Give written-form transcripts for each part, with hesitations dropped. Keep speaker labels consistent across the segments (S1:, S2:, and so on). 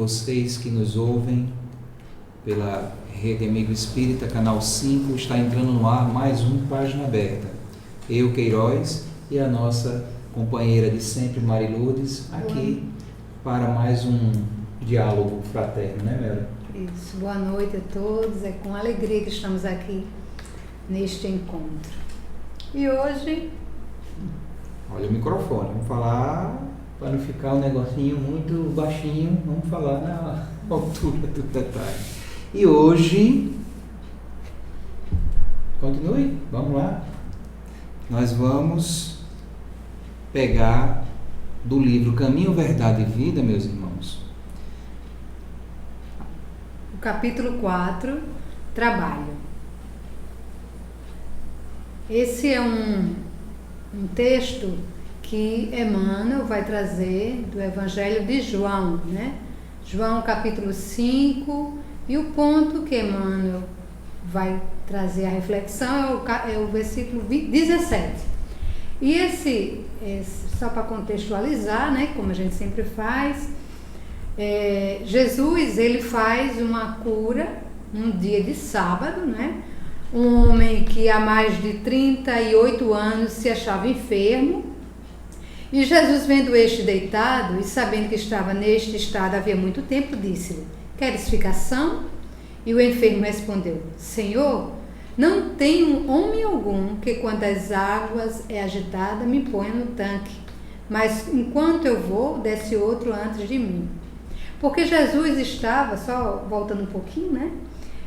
S1: vocês que nos ouvem pela Rede Amigo Espírita, Canal 5, está entrando no ar mais um Página Aberta. Eu, Queiroz, e a nossa companheira de sempre, Marilourdes, aqui para mais um diálogo fraterno, né, Mera?
S2: Isso, boa noite a todos, é com alegria que estamos aqui neste encontro. E hoje...
S1: Olha o microfone, vamos falar para não ficar um negocinho muito baixinho, vamos falar na altura do detalhe. E hoje, continue, vamos lá, nós vamos pegar do livro Caminho, Verdade e Vida, meus irmãos.
S2: O capítulo 4, Trabalho. Esse é um texto que Emmanuel vai trazer do Evangelho de João, né? João capítulo 5, e o ponto que Emmanuel vai trazer a reflexão é o versículo 17. E esse só para contextualizar, né, como a gente sempre faz, Jesus, ele faz uma cura um dia de sábado, né? Um homem que há mais de 38 anos se achava enfermo, e Jesus, vendo este deitado e sabendo que estava neste estado havia muito tempo, disse-lhe: queres ficar são? E o enfermo respondeu: Senhor, não tenho homem algum que, quando as águas é agitada, me ponha no tanque, mas enquanto eu vou, desce outro antes de mim. Porque Jesus estava, só voltando um pouquinho, né?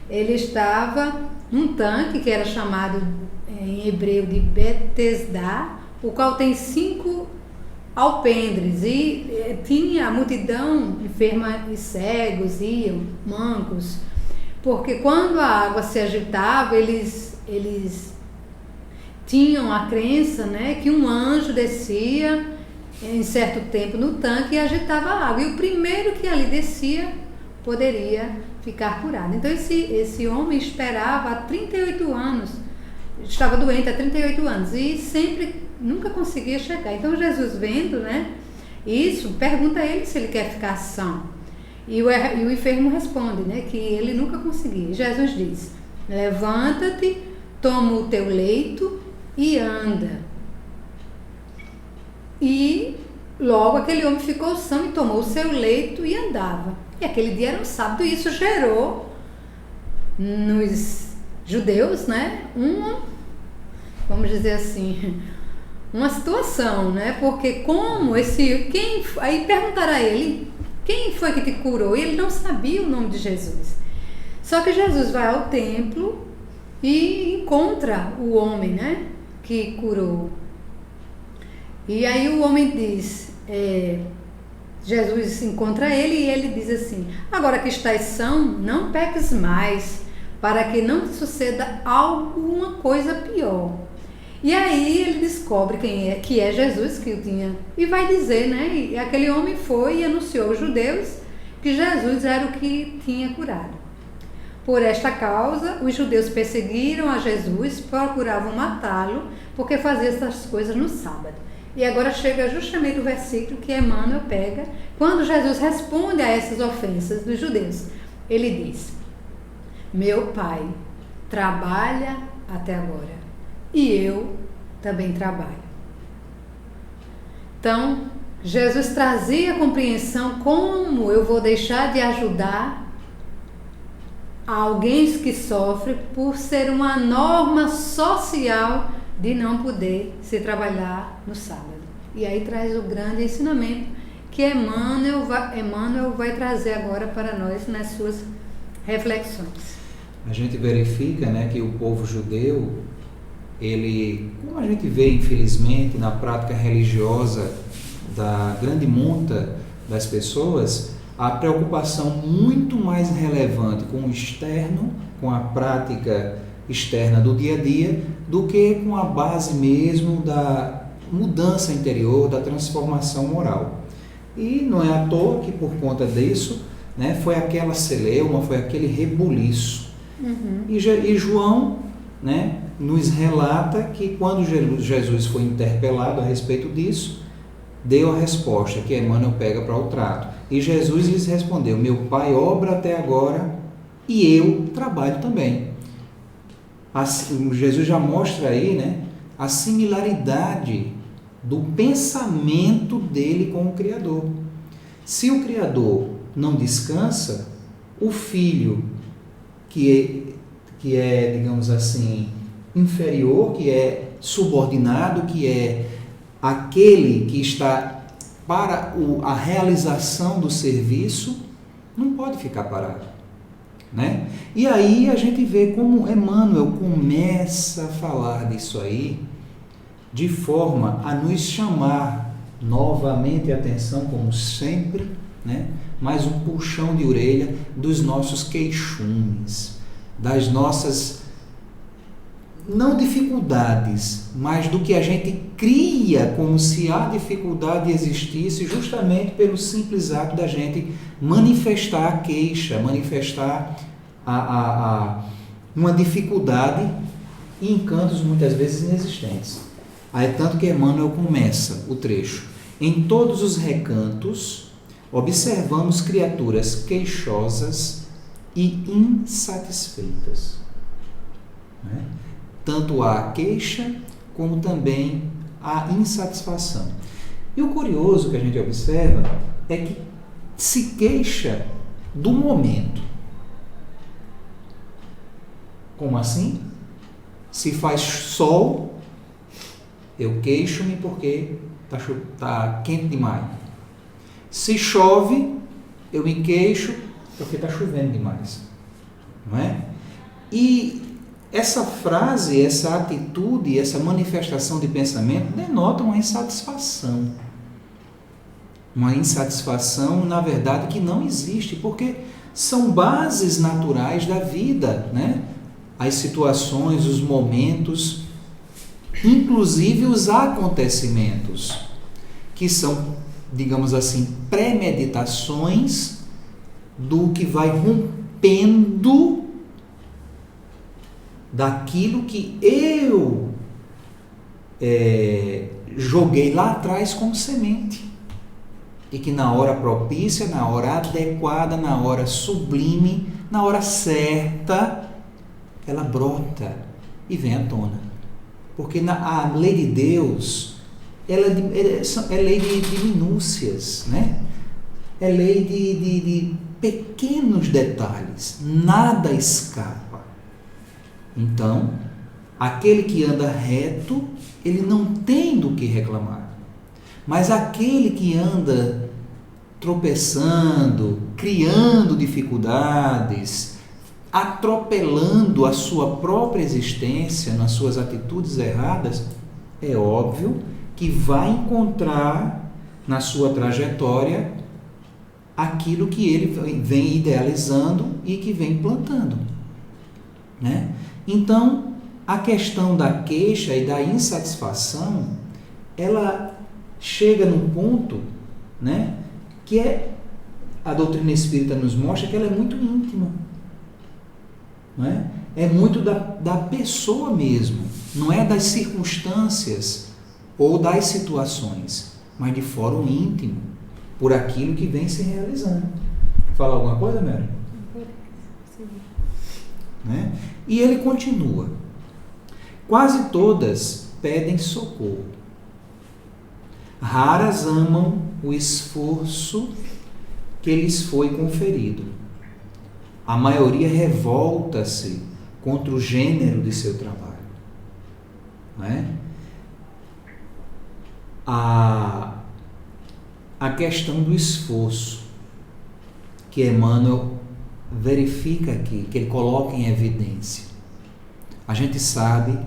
S2: Ele estava num tanque que era chamado em hebreu de Betesda, o qual tem 5 alpendres, e tinha a multidão enferma e cegos, iam, mancos, porque quando a água se agitava, eles tinham a crença, né, que um anjo descia em certo tempo no tanque e agitava a água, e o primeiro que ali descia poderia ficar curado. Então esse homem esperava há 38 anos, estava doente há 38 anos e nunca conseguia chegar. Então Jesus, vendo, né, isso, pergunta a ele se ele quer ficar são. E o enfermo responde, né, que ele nunca conseguia. Jesus diz: levanta-te, toma o teu leito e anda. E logo aquele homem ficou são e tomou o seu leito e andava. E aquele dia era um sábado, e isso gerou nos judeus, né, vamos dizer assim, uma situação, né, porque aí perguntaram a ele: quem foi que te curou? E ele não sabia o nome de Jesus. Só que Jesus vai ao templo e encontra o homem, né, que curou. E aí o homem diz, Jesus encontra ele e ele diz assim: agora que estás são, não peques mais, para que não te suceda alguma coisa pior. E aí ele descobre que é Jesus que o tinha, e vai dizer, né? E aquele homem foi e anunciou aos judeus que Jesus era o que tinha curado. Por esta causa, os judeus perseguiram a Jesus, procuravam matá-lo, porque fazia essas coisas no sábado. E agora chega justamente o versículo que Emmanuel pega, quando Jesus responde a essas ofensas dos judeus. Ele diz: meu Pai trabalha até agora, e eu também trabalho. Então, Jesus trazia a compreensão: como eu vou deixar de ajudar alguém que sofre por ser uma norma social de não poder se trabalhar no sábado. E aí traz o grande ensinamento que Emmanuel vai trazer agora para nós nas suas reflexões.
S1: A gente verifica, né, que o povo judeu, ele, como a gente vê infelizmente na prática religiosa da grande monta das pessoas, a preocupação muito mais relevante com o externo, com a prática externa do dia a dia, do que com a base mesmo da mudança interior, da transformação moral. E não é à toa que, por conta disso, né, foi aquela celeuma, foi aquele rebuliço. E João, né, nos relata que quando Jesus foi interpelado a respeito disso, deu a resposta que Emmanuel pega para o trato, E Jesus lhes respondeu: meu Pai obra até agora e eu trabalho também. Assim, Jesus já mostra aí, né, a similaridade do pensamento dele com o Criador. Se o Criador não descansa, o Filho, que é, digamos assim, inferior, que é subordinado, que é aquele que está para a realização do serviço, não pode ficar parado, né? E aí a gente vê como Emmanuel começa a falar disso aí, de forma a nos chamar novamente a atenção, como sempre, né? Mais um puxão de orelha dos nossos queixumes, das nossas, não dificuldades, mas do que a gente cria como se a dificuldade existisse, justamente pelo simples ato da gente manifestar a queixa, manifestar uma dificuldade e encantos muitas vezes inexistentes. Aí tanto que Emmanuel começa o trecho: em todos os recantos observamos criaturas queixosas e insatisfeitas, né? Tanto há queixa como também a insatisfação. E o curioso que a gente observa é que se queixa do momento. Como assim? Se faz sol, eu queixo-me porque está quente demais. Se chove, eu me queixo porque está chovendo demais. Não é? E essa frase, essa atitude, essa manifestação de pensamento denota uma insatisfação. Uma insatisfação, na verdade, que não existe, porque são bases naturais da vida, né? As situações, os momentos, inclusive os acontecimentos, que são, digamos assim, premeditações do que vai rompendo daquilo que eu joguei lá atrás como semente. E que na hora propícia, na hora adequada, na hora sublime, na hora certa, ela brota e vem à tona. Porque a lei de Deus, ela é lei de minúcias, né? É lei de pequenos detalhes, nada escapa. Então, aquele que anda reto, ele não tem do que reclamar. Mas aquele que anda tropeçando, criando dificuldades, atropelando a sua própria existência nas suas atitudes erradas, é óbvio que vai encontrar na sua trajetória aquilo que ele vem idealizando e que vem plantando, né? Então, a questão da queixa e da insatisfação, ela chega num ponto, né, que a doutrina espírita nos mostra que ela é muito íntima, não é? É muito da pessoa mesmo, não é das circunstâncias ou das situações, mas de fórum íntimo, por aquilo que vem se realizando. Fala alguma coisa, Mary? Sim. Né? E ele continua: quase todas pedem socorro. Raras amam o esforço que lhes foi conferido. A maioria revolta-se contra o gênero de seu trabalho. Não é? A questão do esforço que Emmanuel verifica aqui, que ele coloca em evidência. A gente sabe,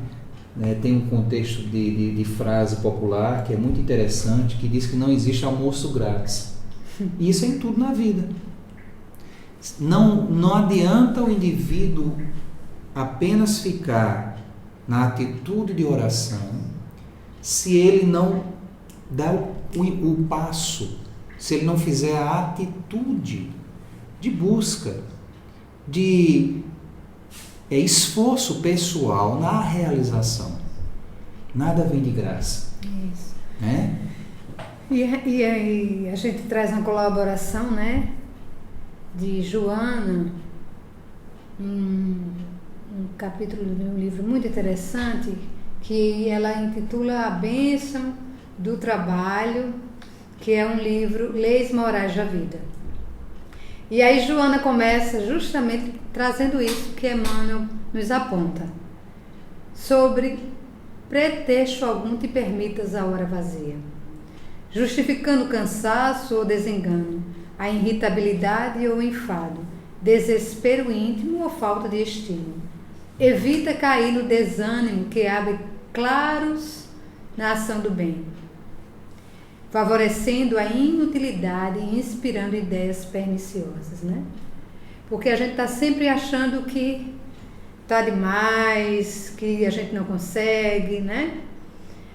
S1: né, tem um contexto de frase popular que é muito interessante, que diz que não existe almoço grátis. E isso é em tudo na vida. Não adianta o indivíduo apenas ficar na atitude de oração se ele não dá o passo, se ele não fizer a atitude de busca, de esforço pessoal na realização. Nada vem de graça. Isso. Né?
S2: E aí a gente traz uma colaboração, né, de Joana, um capítulo de um livro muito interessante, que ela intitula A Bênção do Trabalho, que é um livro, Leis Morais da Vida. E aí Joana começa justamente trazendo isso que Emmanuel nos aponta, sobre pretexto algum te permitas a hora vazia, justificando cansaço ou desengano, a irritabilidade ou enfado, desespero íntimo ou falta de estímulo. Evita cair no desânimo que abre claros na ação do bem, favorecendo a inutilidade e inspirando ideias perniciosas, né? Porque a gente está sempre achando que está demais, que a gente não consegue, né?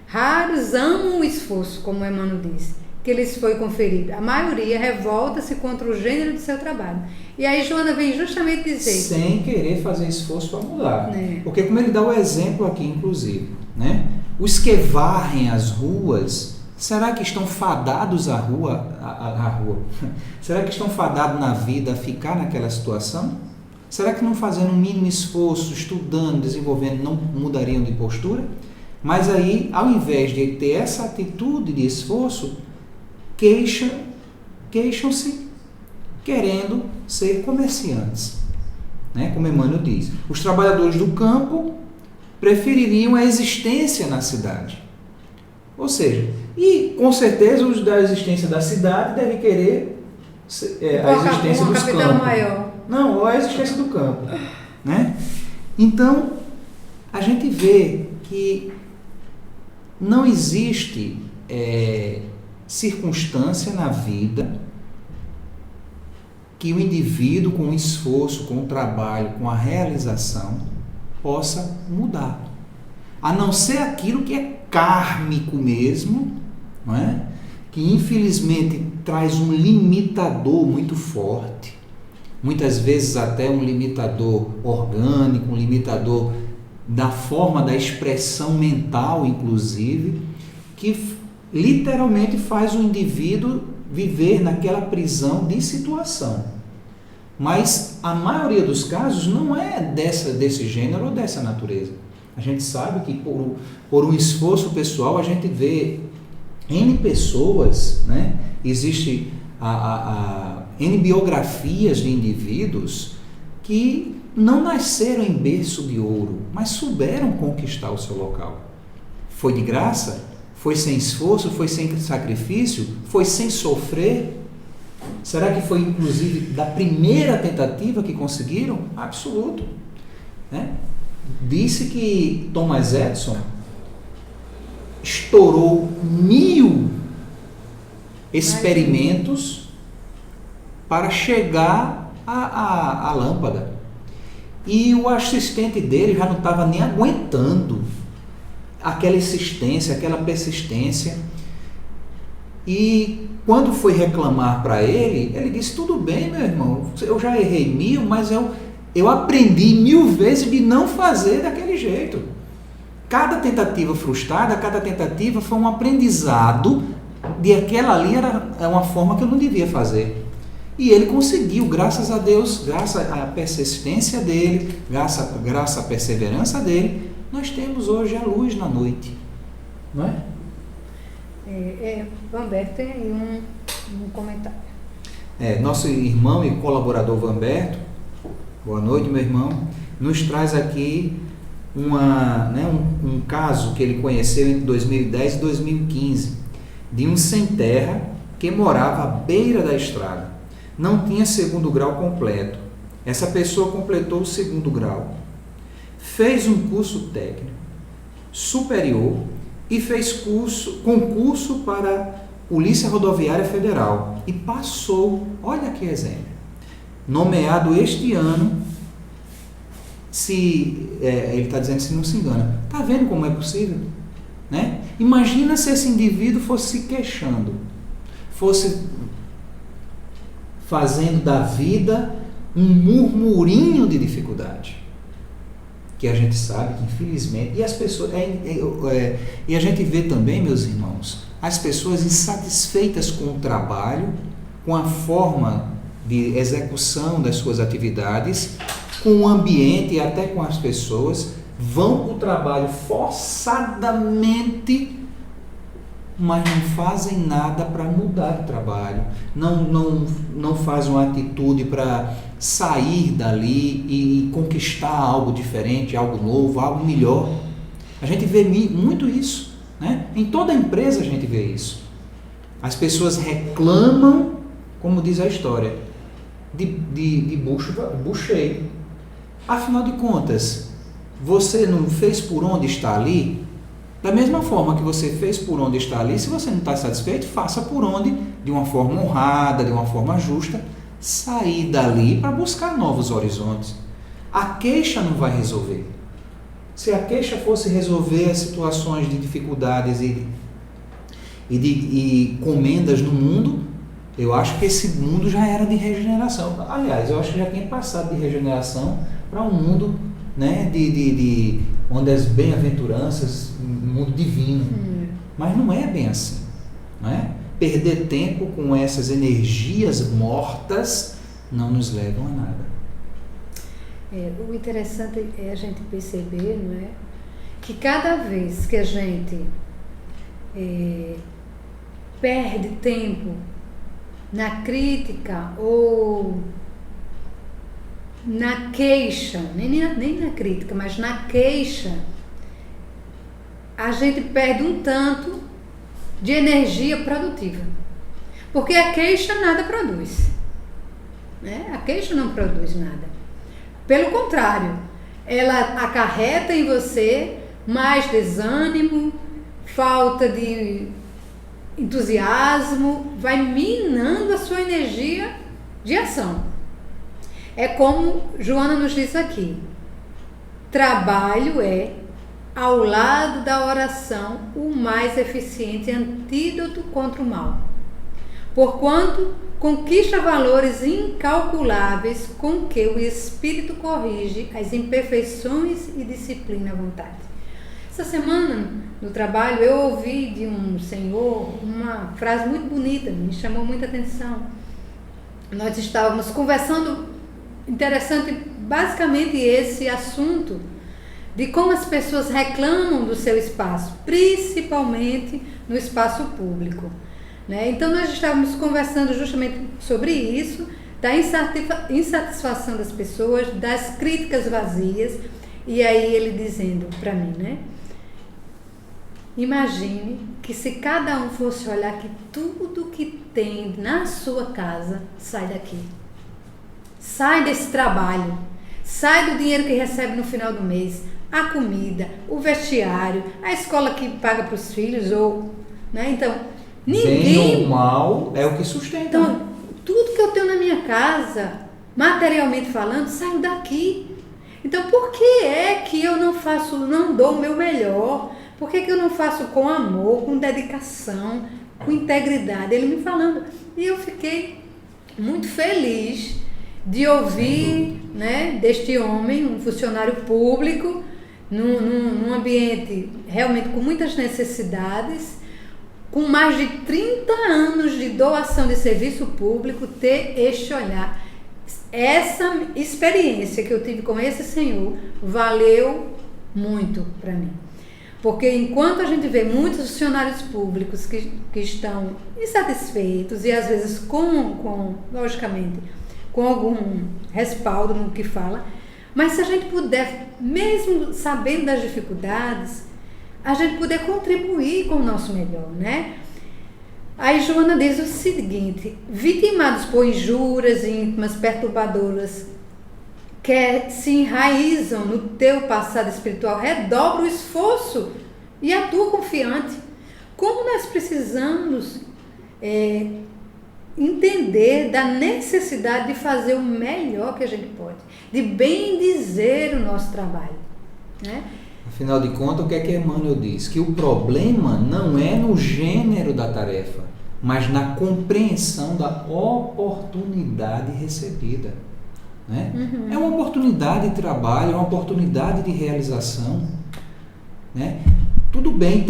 S2: Raros amam o esforço, como Emmanuel disse, que lhes foi conferido. A maioria revolta-se contra o gênero de seu trabalho. E aí Joana vem justamente dizer...
S1: Sem querer fazer esforço para mudar.
S2: Né?
S1: Porque como ele dá o exemplo aqui, inclusive, né? Os que varrem as ruas, será que estão fadados à rua? Será que estão fadados na vida a ficar naquela situação? Será que não fazendo um mínimo esforço, estudando, desenvolvendo, não mudariam de postura? Mas aí, ao invés de ter essa atitude de esforço, queixam-se querendo ser comerciantes. Né? Como Emmanuel diz, os trabalhadores do campo prefeririam a existência na cidade. Ou seja, e com certeza os da existência da cidade devem querer a existência dos campos.
S2: Maior.
S1: Não, ou a existência do campo. Né? Então, a gente vê que não existe circunstância na vida que o indivíduo, com o esforço, com o trabalho, com a realização, possa mudar. A não ser aquilo que é kármico mesmo, não é? Que infelizmente traz um limitador muito forte, muitas vezes até um limitador orgânico, um limitador da forma da expressão mental, inclusive, que literalmente faz o indivíduo viver naquela prisão de situação. Mas a maioria dos casos não é desse gênero ou dessa natureza. A gente sabe que por um esforço pessoal a gente vê N pessoas, né? Existe N biografias de indivíduos que não nasceram em berço de ouro, mas souberam conquistar o seu local. Foi de graça? Foi sem esforço? Foi sem sacrifício? Foi sem sofrer? Será que foi inclusive da primeira tentativa que conseguiram? Absoluto. Né? Disse que Thomas Edison estourou 1000 experimentos para chegar à lâmpada. E o assistente dele já não estava nem aguentando aquela insistência, aquela persistência. E quando foi reclamar para ele, ele disse: tudo bem, meu irmão, eu já errei 1000, mas eu aprendi 1000 vezes de não fazer daquele jeito. Cada tentativa frustrada, cada tentativa foi um aprendizado de aquela ali era uma forma que eu não devia fazer. E ele conseguiu, graças a Deus, graças à persistência dele, graças à perseverança dele, nós temos hoje a luz na noite. Não é?
S2: Vanberto tem aí um comentário.
S1: Nosso irmão e colaborador Vanberto, boa noite, meu irmão, nos traz aqui um caso que ele conheceu entre 2010 e 2015, de um sem terra que morava à beira da estrada. Não tinha segundo grau completo. Essa pessoa completou o segundo grau, fez um curso técnico superior e fez concurso para Polícia Rodoviária Federal e passou. Olha que exemplo. Nomeado este ano, ele está dizendo, se não se engana. Está vendo como é possível? Né? Imagina se esse indivíduo fosse se queixando, fosse fazendo da vida um murmurinho de dificuldade, que a gente sabe que infelizmente, e as pessoas, e a gente vê também, meus irmãos, as pessoas insatisfeitas com o trabalho, com a forma de execução das suas atividades, com o ambiente e até com as pessoas, vão para o trabalho forçadamente, mas não fazem nada para mudar o trabalho, não fazem uma atitude para sair dali e conquistar algo diferente, algo novo, algo melhor. A gente vê muito isso, né? Em toda empresa a gente vê isso. As pessoas reclamam, como diz a história, de bucho cheio. Afinal de contas, você não fez por onde está ali? Da mesma forma que você fez por onde está ali, se você não está satisfeito, faça por onde, de uma forma honrada, de uma forma justa, sair dali para buscar novos horizontes. A queixa não vai resolver. Se a queixa fosse resolver as situações de dificuldades e de comendas no mundo, eu acho que esse mundo já era de regeneração. Aliás, eu acho que já tinha passado de regeneração para um mundo, né, onde as bem-aventuranças, um mundo divino. Mas não é bem assim, não é? Perder tempo com essas energias mortas não nos levam a nada.
S2: O interessante é a gente perceber, não é, que cada vez que a gente perde tempo na crítica ou na queixa, nem na crítica, mas na queixa, a gente perde um tanto de energia produtiva. Porque a queixa nada produz, né? A queixa não produz nada. Pelo contrário, ela acarreta em você mais desânimo, falta de entusiasmo, vai minando a sua energia de ação. É como Joana nos diz aqui: trabalho é, ao lado da oração, o mais eficiente antídoto contra o mal, porquanto conquista valores incalculáveis com que o Espírito corrige as imperfeições e disciplina a vontade. Essa semana, no trabalho, eu ouvi de um senhor uma frase muito bonita, me chamou muita atenção. Nós estávamos conversando, interessante, basicamente esse assunto de como as pessoas reclamam do seu espaço, principalmente no espaço público, né? Então nós estávamos conversando justamente sobre isso, da insatisfação das pessoas, das críticas vazias, e aí ele dizendo para mim, né? Imagine que se cada um fosse olhar que tudo que tem na sua casa sai daqui. Sai desse trabalho, sai do dinheiro que recebe no final do mês, a comida, o vestiário, a escola que paga para os filhos, ou, né? Então, ninguém...
S1: Bem ou mal é o que sustenta.
S2: Então, tudo que eu tenho na minha casa, materialmente falando, saiu daqui. Então, por que é que eu não dou o meu melhor? Por que eu não faço com amor, com dedicação, com integridade? Ele me falando. E eu fiquei muito feliz de ouvir, né, deste homem, um funcionário público, num ambiente realmente com muitas necessidades, com mais de 30 anos de doação de serviço público, ter este olhar. Essa experiência que eu tive com esse senhor valeu muito para mim. Porque enquanto a gente vê muitos funcionários públicos que estão insatisfeitos e às vezes logicamente, com algum respaldo no que fala, mas se a gente puder, mesmo sabendo das dificuldades, a gente puder contribuir com o nosso melhor, né? Aí Joana diz o seguinte: vitimados por injúrias íntimas, perturbadoras, que se enraizam no teu passado espiritual, redobra o esforço e atua confiante. Como nós precisamos entender da necessidade de fazer o melhor que a gente pode, de bem dizer o nosso trabalho, né?
S1: Afinal de contas, o que é que Emmanuel diz? Que o problema não é no gênero da tarefa, mas na compreensão da oportunidade recebida, né? É uma oportunidade de trabalho, é uma oportunidade de realização, né? Tudo bem,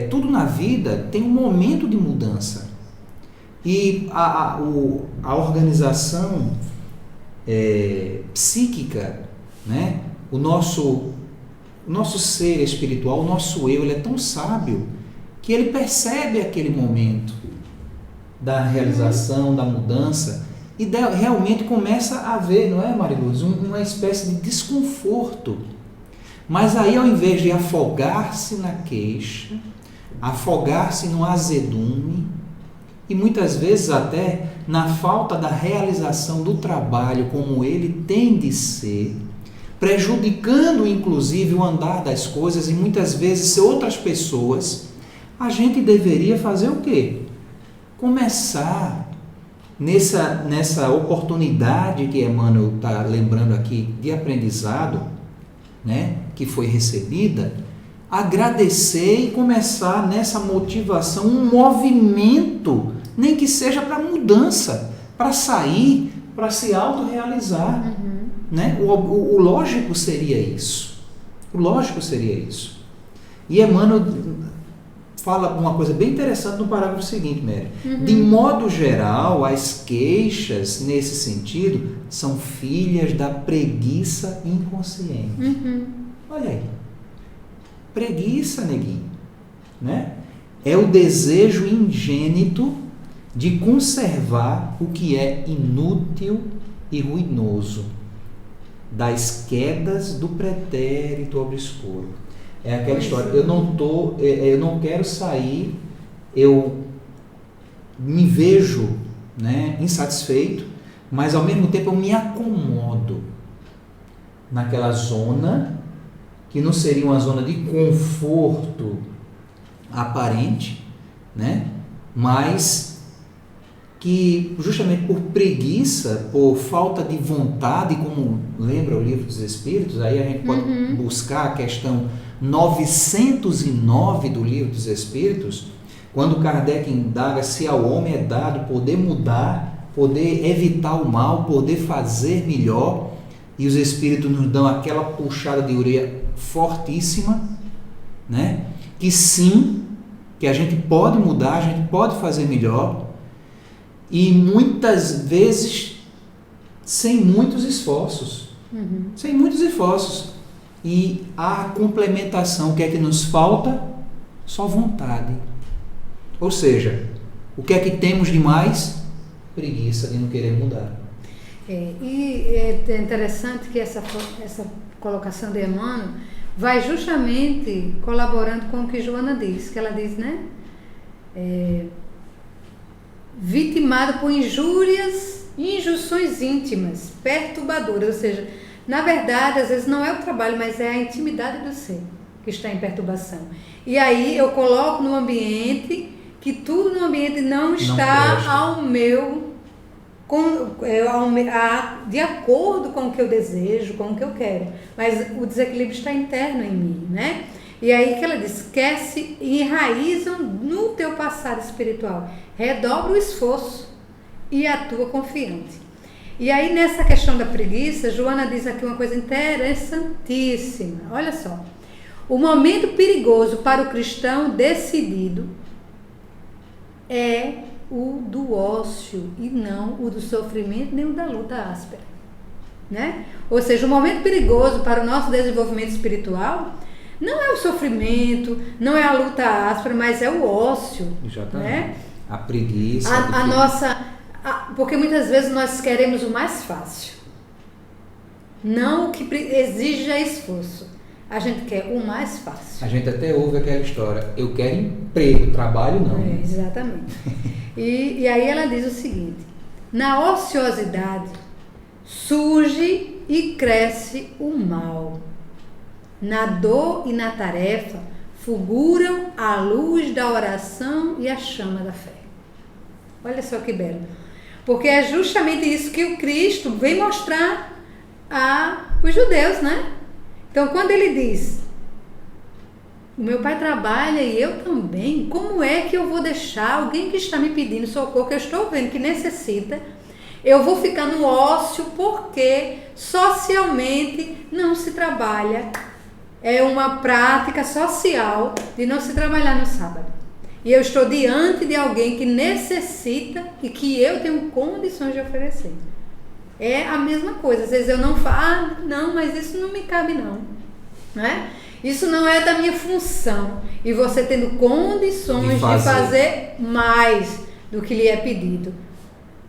S1: tudo na vida tem um momento de mudança. E a organização psíquica, né? O nosso ser espiritual, o nosso eu, ele é tão sábio que ele percebe aquele momento da realização, da mudança, e realmente começa a haver, não é, Mariluz, uma espécie de desconforto. Mas aí, ao invés de afogar-se na queixa, afogar-se no azedume, e muitas vezes até na falta da realização do trabalho como ele tem de ser, prejudicando inclusive o andar das coisas e muitas vezes outras pessoas, a gente deveria fazer o quê? Começar nessa oportunidade que Emmanuel está lembrando aqui de aprendizado, né, que foi recebida, agradecer e começar nessa motivação um movimento, nem que seja para mudança, para sair, para se autorrealizar. Né? O lógico seria isso. O lógico seria isso. E Emmanuel fala uma coisa bem interessante no parágrafo seguinte, Mary. De modo geral, as queixas, nesse sentido, são filhas da preguiça inconsciente. Olha aí. Preguiça, neguinho. Né? É o desejo ingênito de conservar o que é inútil e ruinoso, das quedas do pretérito obscuro. É aquela história, eu não quero sair, eu me vejo, né, insatisfeito, mas ao mesmo tempo eu me acomodo naquela zona, que não seria uma zona de conforto aparente, né, mas que justamente por preguiça, por falta de vontade, como lembra o Livro dos Espíritos, aí a gente pode buscar a questão 909 do Livro dos Espíritos, quando Kardec indaga se ao homem é dado poder mudar, poder evitar o mal, poder fazer melhor, e os Espíritos nos dão aquela puxada de orelha fortíssima, né? Que sim, que a gente pode mudar, a gente pode fazer melhor, e muitas vezes sem muitos esforços. Sem muitos esforços. E a complementação, o que é que nos falta? Só vontade. Ou seja, o que é que temos de mais? Preguiça de não querer mudar.
S2: E é interessante que essa colocação de Emmanuel vai justamente colaborando com o que Joana diz, que ela diz, né? Vitimado por injúrias e injunções íntimas, perturbadoras, ou seja, na verdade, às vezes não é o trabalho, mas é a intimidade do ser que está em perturbação. E aí eu coloco no ambiente, que tudo no ambiente não está de acordo com o que eu desejo, com o que eu quero, mas o desequilíbrio está interno em mim, né? E aí que ela diz, quer se enraizam no teu passado espiritual, redobra o esforço e atua confiante. E aí nessa questão da preguiça, Joana diz aqui uma coisa interessantíssima, olha só, o momento perigoso para o cristão decidido é o do ócio e não o do sofrimento nem o da luta áspera, né? Ou seja, o momento perigoso para o nosso desenvolvimento espiritual não é o sofrimento, não é a luta áspera, mas é o ócio. Exatamente. Né?
S1: A preguiça.
S2: Porque muitas vezes nós queremos o mais fácil, não o que exija esforço. A gente quer o mais fácil.
S1: A gente até ouve aquela história, eu quero emprego, trabalho não.
S2: Exatamente. E aí ela diz o seguinte, na ociosidade surge e cresce o mal. Na dor e na tarefa fulguram a luz da oração e a chama da fé. Olha só que belo. Porque é justamente isso que o Cristo vem mostrar aos judeus, né? Então, quando ele diz, o meu pai trabalha e eu também, como é que eu vou deixar alguém que está me pedindo socorro, que eu estou vendo que necessita, eu vou ficar no ócio porque socialmente não se trabalha é uma prática social de não se trabalhar no sábado. E eu estou diante de alguém que necessita e que eu tenho condições de oferecer. É a mesma coisa. Às vezes eu não falo, não, mas isso não me cabe não. Né? Isso não é da minha função. E você tendo condições de fazer mais do que lhe é pedido.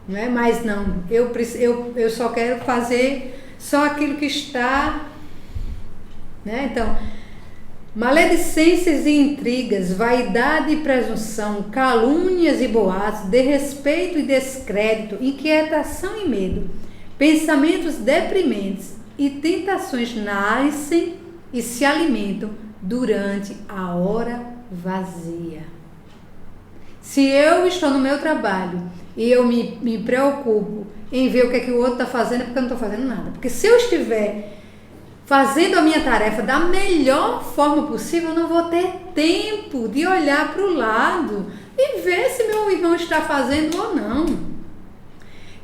S2: Não é? Mas não, eu só quero fazer só aquilo que está... Né? Então, maledicências e intrigas, vaidade e presunção, calúnias e boatos, desrespeito e descrédito, inquietação e medo, pensamentos deprimentes e tentações nascem e se alimentam durante a hora vazia. Se eu estou no meu trabalho e eu me preocupo em ver o que é que o outro está fazendo, é porque eu não estou fazendo nada. Porque se eu estiver fazendo a minha tarefa da melhor forma possível, eu não vou ter tempo de olhar para o lado e ver se meu irmão está fazendo ou não.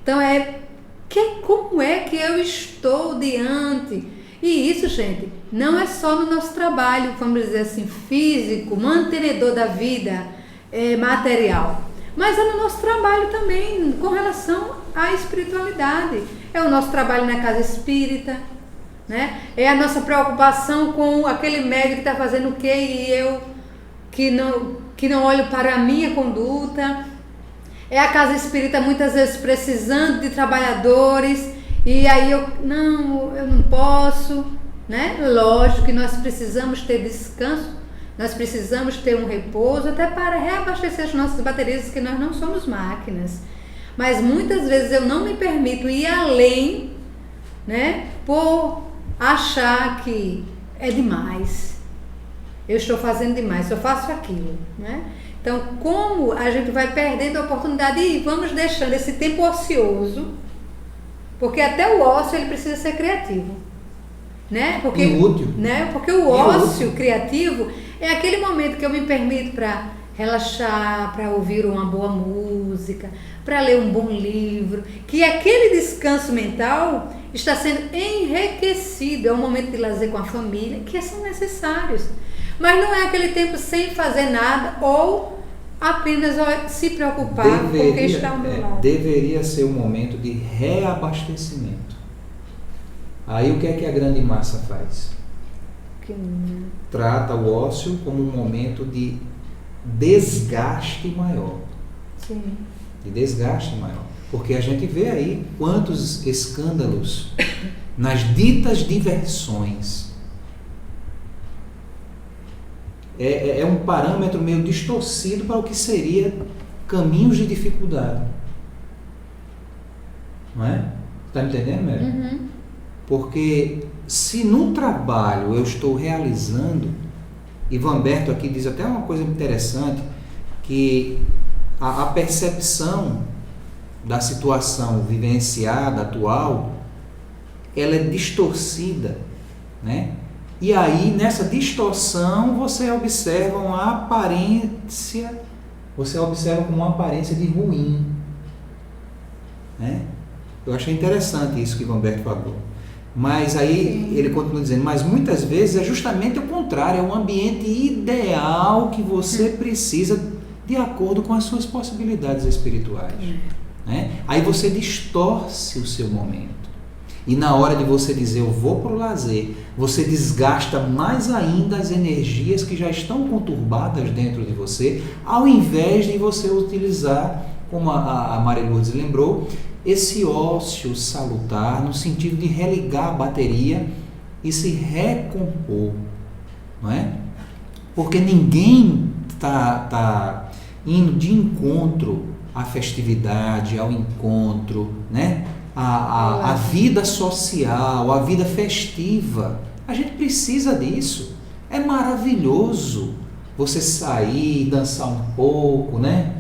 S2: Então, como é que eu estou diante? E isso, gente, não é só no nosso trabalho, vamos dizer assim, físico, mantenedor da vida material, mas é no nosso trabalho também, com relação à espiritualidade. É o nosso trabalho na casa espírita, né? É a nossa preocupação com aquele médico que está fazendo o quê e eu que não olho para a minha conduta. É a casa espírita muitas vezes precisando de trabalhadores e aí eu não posso, né? Lógico que nós precisamos ter descanso, nós precisamos ter um repouso até para reabastecer as nossas baterias, que nós não somos máquinas. Mas muitas vezes eu não me permito ir além, né? Por achar que é demais, eu estou fazendo demais, eu faço aquilo, né? Então, como a gente vai perdendo a oportunidade e vamos deixando esse tempo ocioso, porque até o ócio ele precisa ser criativo, né? Porque,
S1: útil.
S2: Né? Porque o ócio criativo é aquele momento que eu me permito para relaxar, para ouvir uma boa música, para ler um bom livro, que aquele descanso mental está sendo enriquecido, é um momento de lazer com a família, que são necessários. Mas não é aquele tempo sem fazer nada ou apenas se preocupar com quem está ao meu lado.
S1: Deveria ser um momento de reabastecimento. Aí o que é que a grande massa faz? Trata o ócio como um momento de desgaste maior.
S2: Sim.
S1: De desgaste maior. Porque a gente vê aí quantos escândalos nas ditas diversões. É um parâmetro meio distorcido para o que seria caminhos de dificuldade. Não é? Está me entendendo, Mary?
S2: Uhum.
S1: Porque se no trabalho eu estou realizando, e Vanberto aqui diz até uma coisa interessante, que a percepção da situação vivenciada, atual, ela é distorcida, né? E aí, nessa distorção, você observa como uma aparência de ruim, né? Eu achei interessante isso que Vanberto falou. Mas aí ele continua dizendo, mas muitas vezes é justamente o contrário, é um ambiente ideal que você precisa de acordo com as suas possibilidades espirituais. Né? Aí você distorce o seu momento. E na hora de você dizer eu vou para o lazer, você desgasta mais ainda as energias que já estão conturbadas dentro de você, ao invés de você utilizar, como a Maria Lourdes lembrou, esse ócio salutar, no sentido de religar a bateria e se recompor, não é? Porque ninguém está indo de encontro à festividade, ao encontro, né? A vida social, a vida festiva. A gente precisa disso. É maravilhoso você sair, dançar um pouco, né?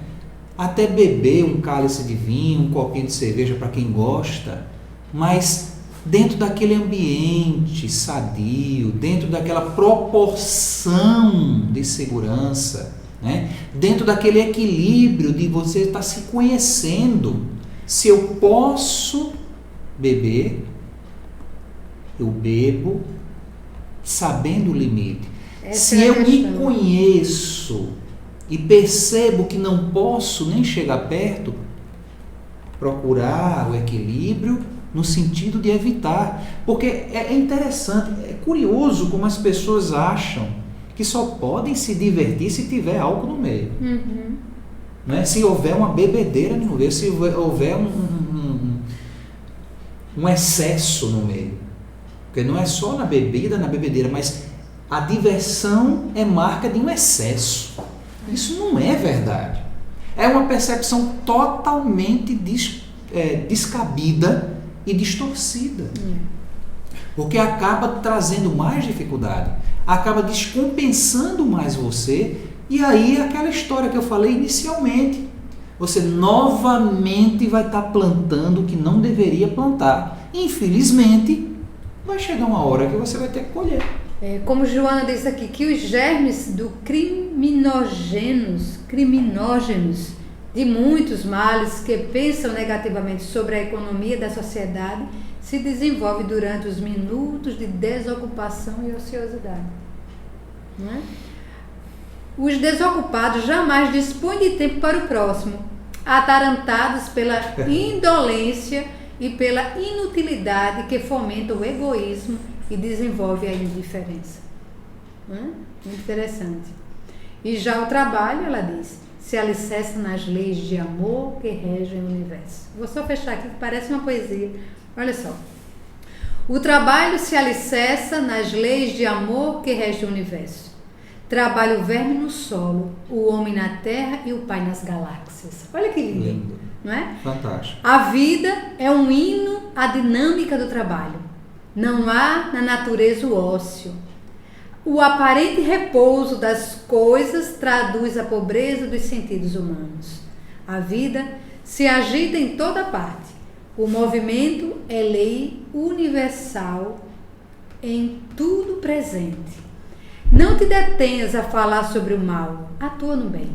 S1: Até beber um cálice de vinho, um copinho de cerveja para quem gosta, mas dentro daquele ambiente sadio, dentro daquela proporção de segurança, né? Dentro daquele equilíbrio de você estar se conhecendo. Se eu posso beber, eu bebo. sabendo o limite.
S2: Essa
S1: Se
S2: é a
S1: eu me
S2: questão.
S1: conheço e percebo que não posso nem chegar perto, procurar o equilíbrio no sentido de evitar. Porque é interessante, é curioso como as pessoas acham que só podem se divertir se tiver álcool no meio.
S2: Uhum.
S1: Né? Se houver uma bebedeira no meio, se houver um excesso no meio. Porque não é só na bebida, na bebedeira, mas a diversão é marca de um excesso. Isso não é verdade. É uma percepção totalmente descabida e distorcida. Porque acaba trazendo mais dificuldade, acaba descompensando mais você, e aí aquela história que eu falei inicialmente, você novamente vai estar plantando o que não deveria plantar. Infelizmente, vai chegar uma hora que você vai ter que colher.
S2: Como Joana diz aqui, que os germes do criminógenos de muitos males que pensam negativamente sobre a economia da sociedade se desenvolvem durante os minutos de desocupação e ociosidade. Não é? Os desocupados jamais dispõem de tempo para o próximo, atarantados pela indolência e pela inutilidade que fomenta o egoísmo e desenvolve a indiferença. Muito interessante. E já o trabalho, ela diz, se alicerça nas leis de amor que regem o universo. Vou só fechar aqui, que parece uma poesia. Olha só. O trabalho se alicerça nas leis de amor que regem o universo. Trabalha o verme no solo, o homem na terra e o pai nas galáxias. Olha que lindo.
S1: Lindo.
S2: Não é?
S1: Fantástico.
S2: A vida é um hino à dinâmica do trabalho. Não há na natureza o ócio. O aparente repouso das coisas traduz a pobreza dos sentidos humanos. A vida se agita em toda parte. O movimento é lei universal em tudo presente. Não te detenhas a falar sobre o mal, atua no bem.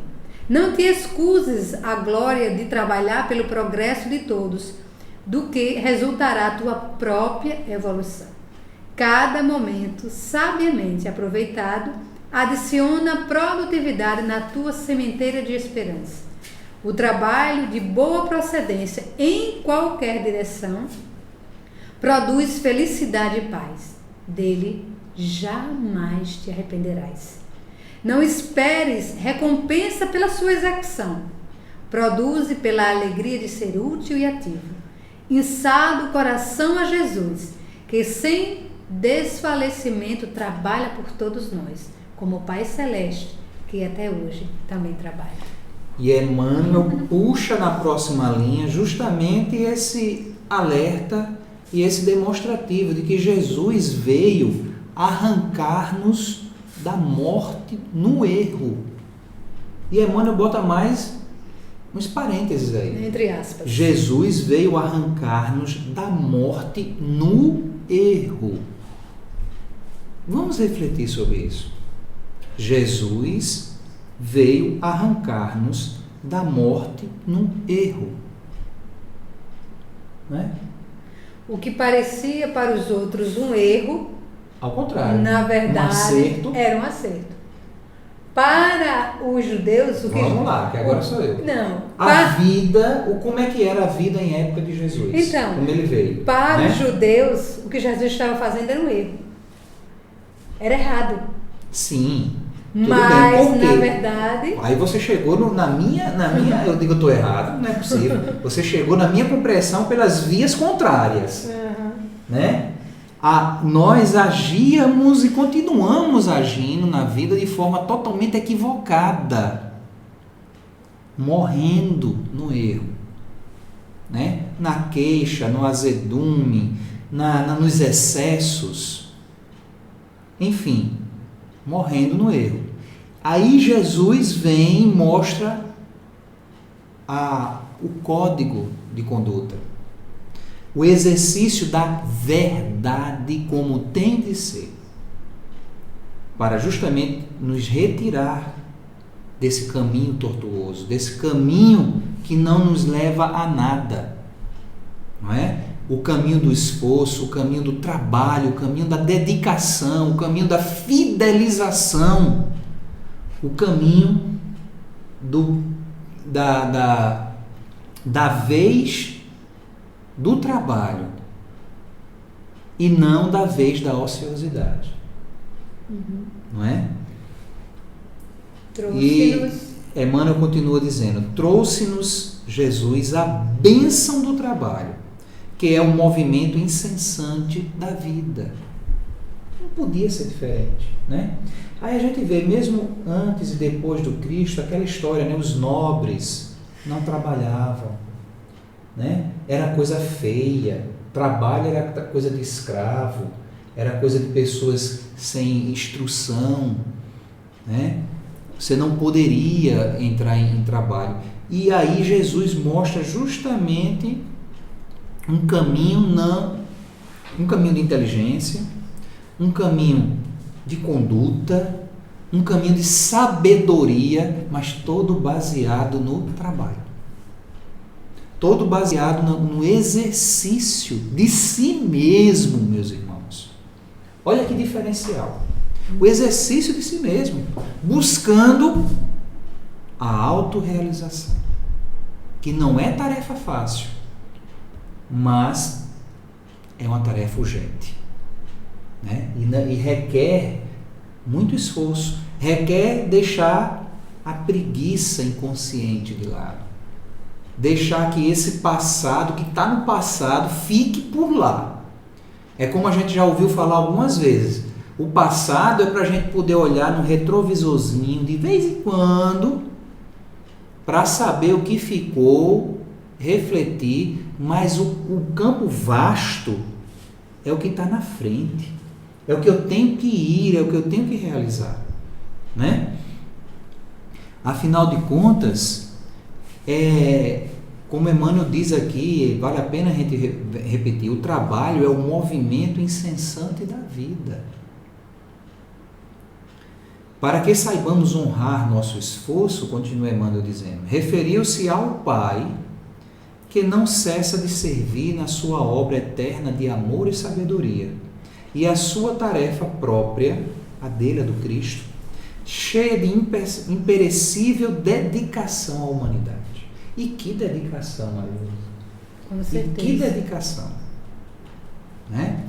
S2: Não te excuses a glória de trabalhar pelo progresso de todos, do que resultará a tua própria evolução. Cada momento, sabiamente aproveitado, adiciona produtividade na tua sementeira de esperança. O trabalho de boa procedência em qualquer direção produz felicidade e paz. Dele jamais te arrependerás. Não esperes recompensa pela sua execução. Produze pela alegria de ser útil e ativo. Inçado o coração a Jesus, que sem desfalecimento trabalha por todos nós, como o Pai Celeste, que até hoje também trabalha.
S1: E Emmanuel puxa na próxima linha justamente esse alerta e esse demonstrativo de que Jesus veio arrancar-nos da morte no erro. E Emmanuel bota mais uns parênteses aí.
S2: Entre aspas.
S1: Jesus veio arrancar-nos da morte no erro. Vamos refletir sobre isso. Jesus veio arrancar-nos da morte no erro. Não é?
S2: O que parecia para os outros um erro,
S1: ao contrário,
S2: na verdade,
S1: um acerto.
S2: era um acerto. Para os judeus, o que...
S1: Vamos lá, que agora sou eu.
S2: Não.
S1: Vida, como é que era a vida em época de Jesus?
S2: Então,
S1: como ele veio.
S2: Para os judeus, o que Jesus estava fazendo era um erro. Era errado.
S1: Sim. Tudo
S2: Mas,
S1: bem,
S2: na verdade...
S1: Aí você chegou na minha eu digo que eu estou errado, não é possível. Você chegou na minha compreensão pelas vias contrárias. Né? Nós agíamos e continuamos agindo na vida de forma totalmente equivocada, morrendo no erro, né? Na queixa, no azedume, nos excessos, enfim, morrendo no erro. Aí Jesus vem e mostra o código de conduta, o exercício da verdade como tem de ser, para justamente nos retirar desse caminho tortuoso, desse caminho que não nos leva a nada, não é? o caminho do esforço, o caminho do trabalho, o caminho da dedicação, o caminho da fidelização, o caminho da vez do trabalho e não da vez da ociosidade. Não é? E Emmanuel continua dizendo: trouxe-nos Jesus a bênção do trabalho, que é o movimento incessante da vida. Não podia ser diferente, né? Aí a gente vê, mesmo antes e depois do Cristo, aquela história, né? Os nobres não trabalhavam, né? Era coisa feia, trabalho era coisa de escravo, era coisa de pessoas sem instrução, né? Você não poderia entrar em trabalho. E aí Jesus mostra justamente um caminho de inteligência, um caminho de conduta, um caminho de sabedoria, mas todo baseado no trabalho. Todo baseado no exercício de si mesmo, meus irmãos. Olha que diferencial. O exercício de si mesmo, buscando a autorrealização, que não é tarefa fácil, mas é uma tarefa urgente, né? E requer muito esforço, requer deixar a preguiça inconsciente de lado, deixar que esse passado, que está no passado, fique por lá. É como a gente já ouviu falar algumas vezes, o passado é para a gente poder olhar no retrovisorzinho de vez em quando, para saber o que ficou, refletir, mas o campo vasto é o que está na frente, é o que eu tenho que ir, é o que eu tenho que realizar, né? Afinal de contas, como Emmanuel diz aqui, vale a pena a gente repetir, o trabalho é o movimento incessante da vida. Para que saibamos honrar nosso esforço, continua Emmanuel dizendo, referiu-se ao Pai que não cessa de servir na sua obra eterna de amor e sabedoria, e a sua tarefa própria, a dele, a do Cristo, cheia de imperecível dedicação à humanidade. E que dedicação, Maria!
S2: Com certeza.
S1: E que dedicação, né?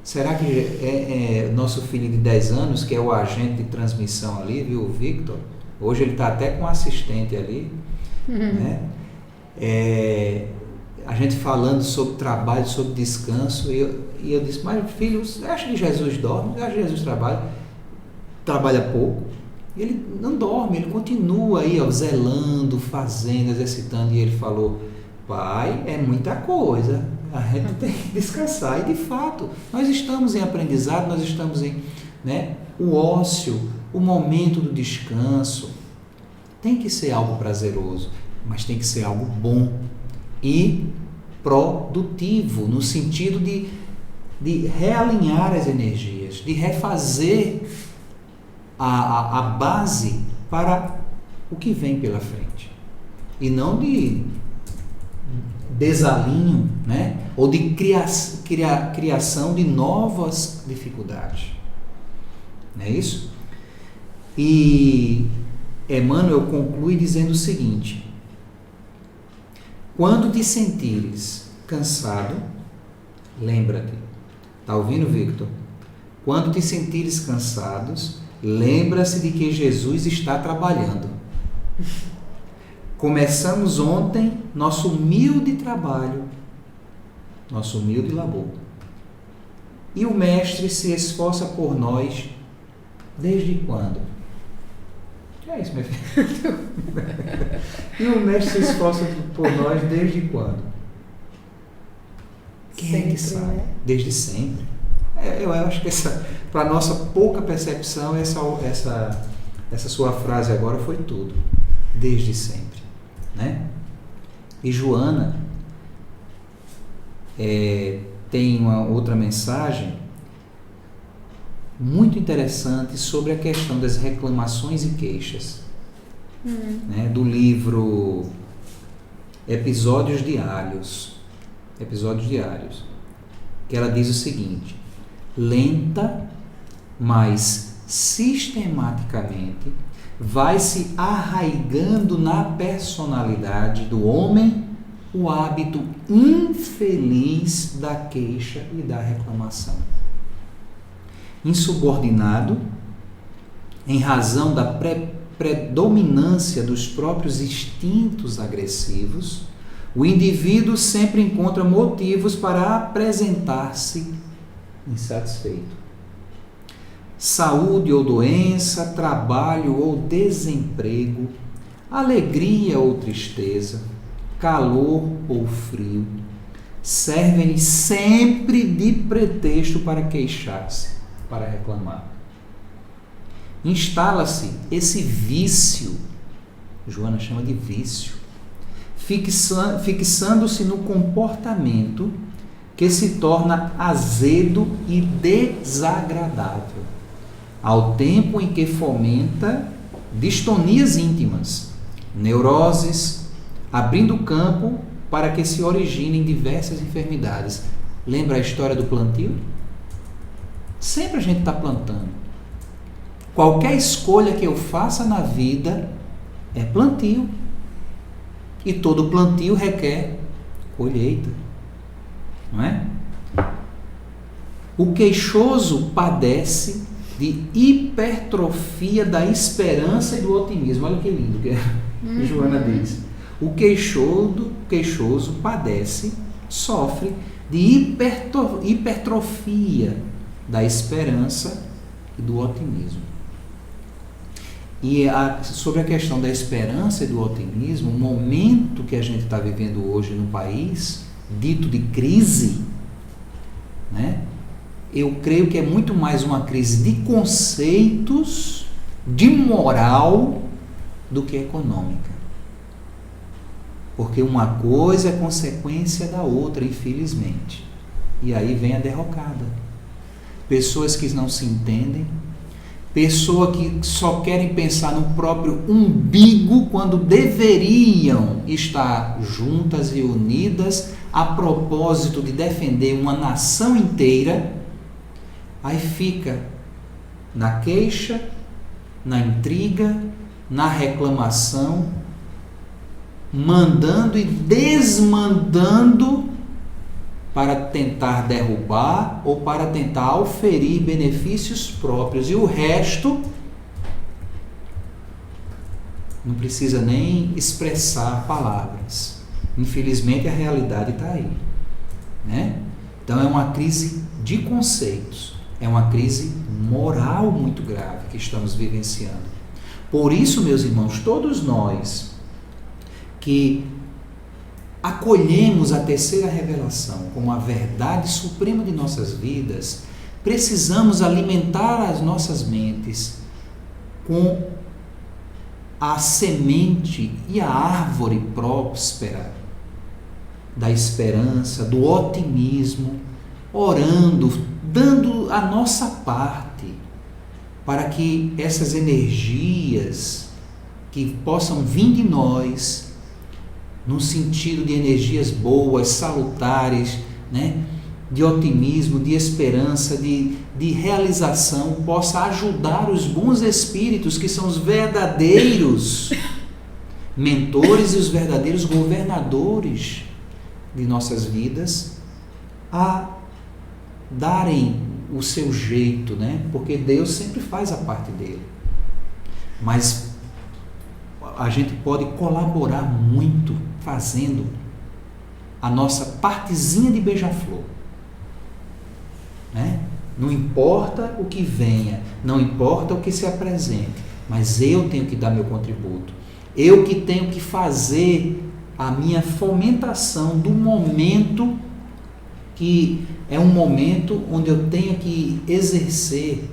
S1: Será que nosso filho de 10 anos, que é o agente de transmissão ali, viu, o Victor? Hoje ele está até com um assistente ali, né? A gente falando sobre trabalho, sobre descanso, e eu disse, mas filho, você acha que Jesus dorme? Você acha que Jesus trabalha pouco? Ele não dorme, ele continua aí, ó, zelando, fazendo, exercitando, e ele falou, pai, é muita coisa, a gente tem que descansar. E de fato, nós estamos em aprendizado, nós estamos em, né, o ócio, o momento do descanso tem que ser algo prazeroso, mas tem que ser algo bom e produtivo, no sentido de realinhar as energias, de refazer a base para o que vem pela frente, e não de desalinho, né? Ou de criação de novas dificuldades. Não é isso? E Emmanuel conclui dizendo o seguinte: quando te sentires cansado, lembra-te. Está ouvindo, Victor? Quando te sentires cansados, lembra-se de que Jesus está trabalhando. Começamos ontem nosso humilde trabalho, nosso humilde labor. E o Mestre se esforça por nós desde quando? É isso, meu filho. E o Mestre se esforça por nós desde quando? Quem sempre, é que sabe? Né? Desde sempre. Eu acho que para a nossa pouca percepção, essa sua frase agora foi tudo. Desde sempre. Né? E Joana tem uma outra mensagem muito interessante sobre a questão das reclamações e queixas, né? Do livro Episódios Diários. Episódios Diários, que ela diz o seguinte: lenta, mas sistematicamente vai se arraigando na personalidade do homem o hábito infeliz da queixa e da reclamação. Insubordinado, em razão da predominância dos próprios instintos agressivos, o indivíduo sempre encontra motivos para apresentar-se insatisfeito. Saúde ou doença, trabalho ou desemprego, alegria ou tristeza, calor ou frio, servem-lhe sempre de pretexto para queixar-se, para reclamar. Instala-se esse vício, Joana chama de vício, fixando-se no comportamento que se torna azedo e desagradável, ao tempo em que fomenta distonias íntimas, neuroses, abrindo campo para que se originem diversas enfermidades. Lembra a história do plantio? Sempre a gente está plantando. Qualquer escolha que eu faça na vida é plantio. E todo plantio requer colheita. Não é? O queixoso padece de hipertrofia da esperança e do otimismo. Olha que lindo que Joana diz. O queixoso padece, sofre de hipertrofia da esperança e do otimismo. E sobre a questão da esperança e do otimismo, o momento que a gente está vivendo hoje no país, dito de crise, né? Eu creio que é muito mais uma crise de conceitos, de moral, do que econômica. Porque uma coisa é consequência da outra, infelizmente. E aí vem a derrocada. Pessoas que não se entendem, pessoas que só querem pensar no próprio umbigo quando deveriam estar juntas e unidas a propósito de defender uma nação inteira. Aí fica na queixa, na intriga, na reclamação, mandando e desmandando para tentar derrubar ou para tentar auferir benefícios próprios. E o resto não precisa nem expressar palavras. Infelizmente a realidade está aí, né? Então é uma crise de conceitos, é uma crise moral muito grave que estamos vivenciando. Por isso, meus irmãos, todos nós que acolhemos a terceira revelação como a verdade suprema de nossas vidas, precisamos alimentar as nossas mentes com a semente e a árvore próspera da esperança, do otimismo, orando, dando a nossa parte para que essas energias que possam vir de nós, no sentido de energias boas, salutares, né? De otimismo, de esperança, de realização, possa ajudar os bons espíritos, que são os verdadeiros mentores e os verdadeiros governadores de nossas vidas, a darem o seu jeito, né? Porque Deus sempre faz a parte dele. Mas a gente pode colaborar muito fazendo a nossa partezinha de beija-flor, né? Não importa o que venha, não importa o que se apresente, mas eu tenho que dar meu contributo. Eu que tenho que fazer a minha fomentação do momento, que é um momento onde eu tenho que exercer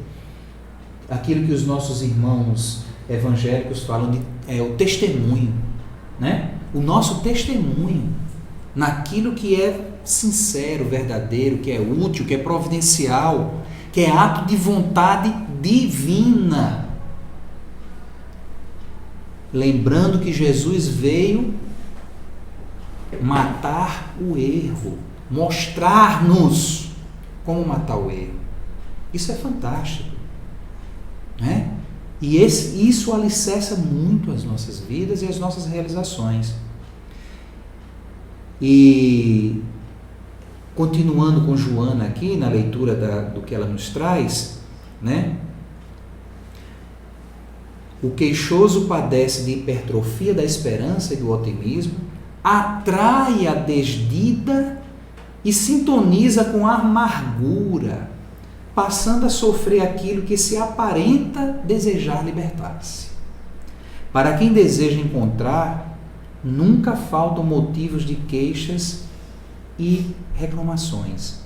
S1: aquilo que os nossos irmãos evangélicos falam de o testemunho, né? O nosso testemunho naquilo que é sincero, verdadeiro, que é útil, que é providencial, que é ato de vontade divina. Lembrando que Jesus veio matar o erro, mostrar-nos como matar o erro. Isso é fantástico, né? E isso alicerça muito as nossas vidas e as nossas realizações. E continuando com Joana aqui, na leitura do que ela nos traz, né? O queixoso padece de hipertrofia da esperança e do otimismo, atrai a desdita e sintoniza com a amargura, passando a sofrer aquilo que se aparenta desejar libertar-se. Para quem deseja encontrar, nunca faltam motivos de queixas e reclamações.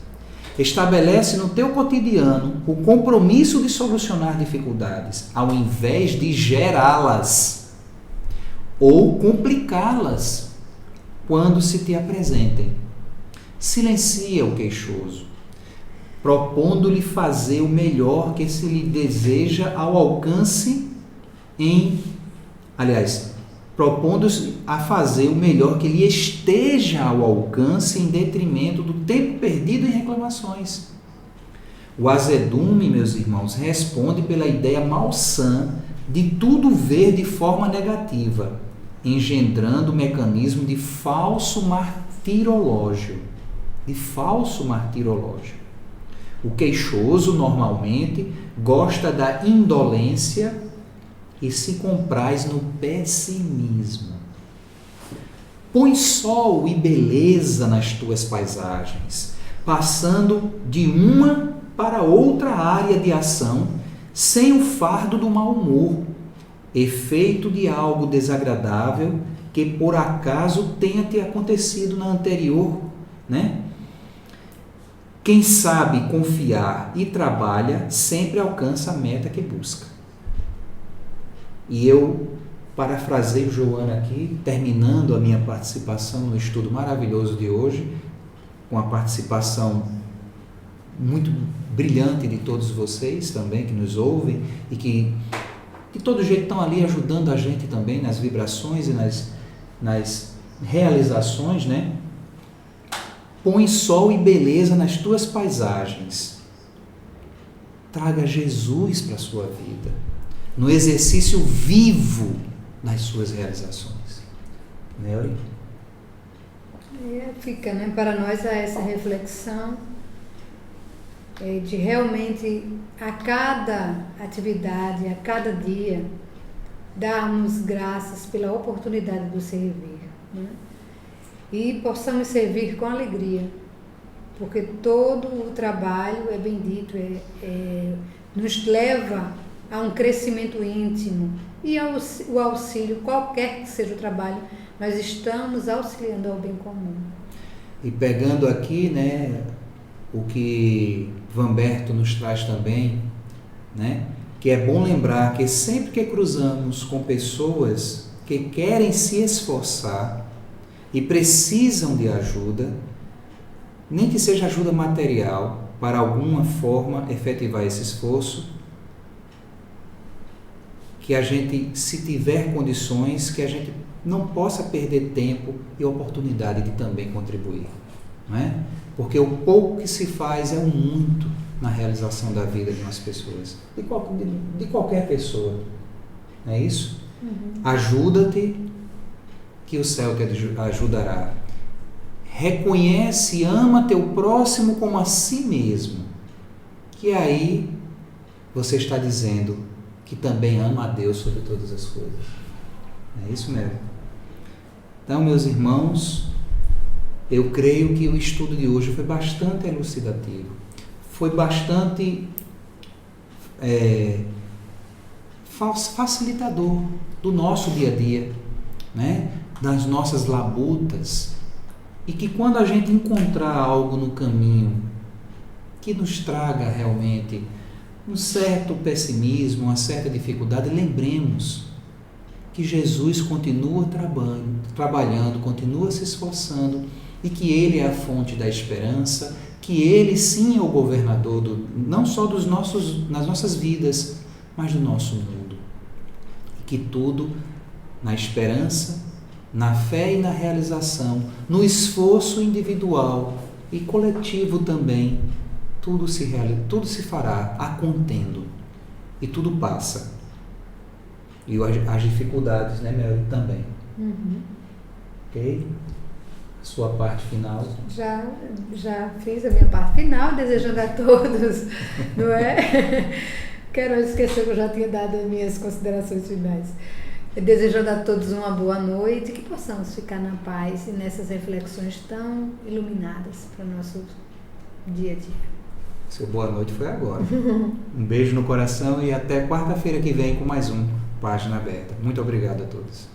S1: Estabelece no teu cotidiano o compromisso de solucionar dificuldades, ao invés de gerá-las ou complicá-las quando se te apresentem. Silencia o queixoso, propondo-lhe fazer o melhor que se lhe deseja ao alcance propondo-se a fazer o melhor que lhe esteja ao alcance em detrimento do tempo perdido em reclamações. O azedume, meus irmãos, responde pela ideia malsã de tudo ver de forma negativa, engendrando o mecanismo de falso martirológio. O queixoso, normalmente, gosta da indolência e se compraz no pessimismo. Põe sol e beleza nas tuas paisagens, passando de uma para outra área de ação, sem o fardo do mau humor, efeito de algo desagradável que por acaso tenha te acontecido na anterior, né? Quem sabe confiar e trabalha sempre alcança a meta que busca. E eu parafraseio Joana aqui, terminando a minha participação no estudo maravilhoso de hoje, com a participação muito brilhante de todos vocês também, que nos ouvem e que de todo jeito estão ali ajudando a gente também nas vibrações e nas realizações, né? Põe sol e beleza nas tuas paisagens. Traga Jesus para a sua vida, no exercício vivo das suas realizações. Nelly?
S2: Fica, né, para nós essa reflexão de realmente a cada atividade, a cada dia, darmos graças pela oportunidade do servir, né? E possamos servir com alegria, porque todo o trabalho é bendito, nos leva a um crescimento íntimo e o auxílio, qualquer que seja o trabalho, nós estamos auxiliando ao bem comum.
S1: E pegando aqui, né, o que Vamberto nos traz também, né, que é bom lembrar que sempre que cruzamos com pessoas que querem se esforçar e precisam de ajuda, nem que seja ajuda material, para alguma forma efetivar esse esforço, que a gente, se tiver condições, que a gente não possa perder tempo e oportunidade de também contribuir, não é? Porque o pouco que se faz é um muito na realização da vida de umas pessoas, de qualquer pessoa, não é isso? Ajuda-te, que o céu te ajudará. Reconhece e ama teu próximo como a si mesmo, que aí você está dizendo que também ama a Deus sobre todas as coisas. É isso mesmo. Então, meus irmãos, eu creio que o estudo de hoje foi bastante elucidativo, foi bastante facilitador do nosso dia a dia, né? Das nossas labutas, e que quando a gente encontrar algo no caminho que nos traga realmente um certo pessimismo, uma certa dificuldade, lembremos que Jesus continua trabalhando, continua se esforçando, e que Ele é a fonte da esperança, que Ele sim é o governador não só nas nossas vidas, mas do nosso mundo. E que tudo na esperança, na fé e na realização, no esforço individual, E coletivo também, tudo se fará a contendo. E tudo passa. E as dificuldades, né, Mel? Também. Ok? Sua parte final.
S2: Já fiz a minha parte final, desejando a todos, não é? Quero esquecer que eu já tinha dado as minhas considerações finais. Desejando a todos uma boa noite, que possamos ficar na paz e nessas reflexões tão iluminadas para o nosso dia a dia.
S1: Seu boa noite foi agora. Um beijo no coração e até quarta-feira que vem com mais um Página Aberta. Muito obrigado a todos.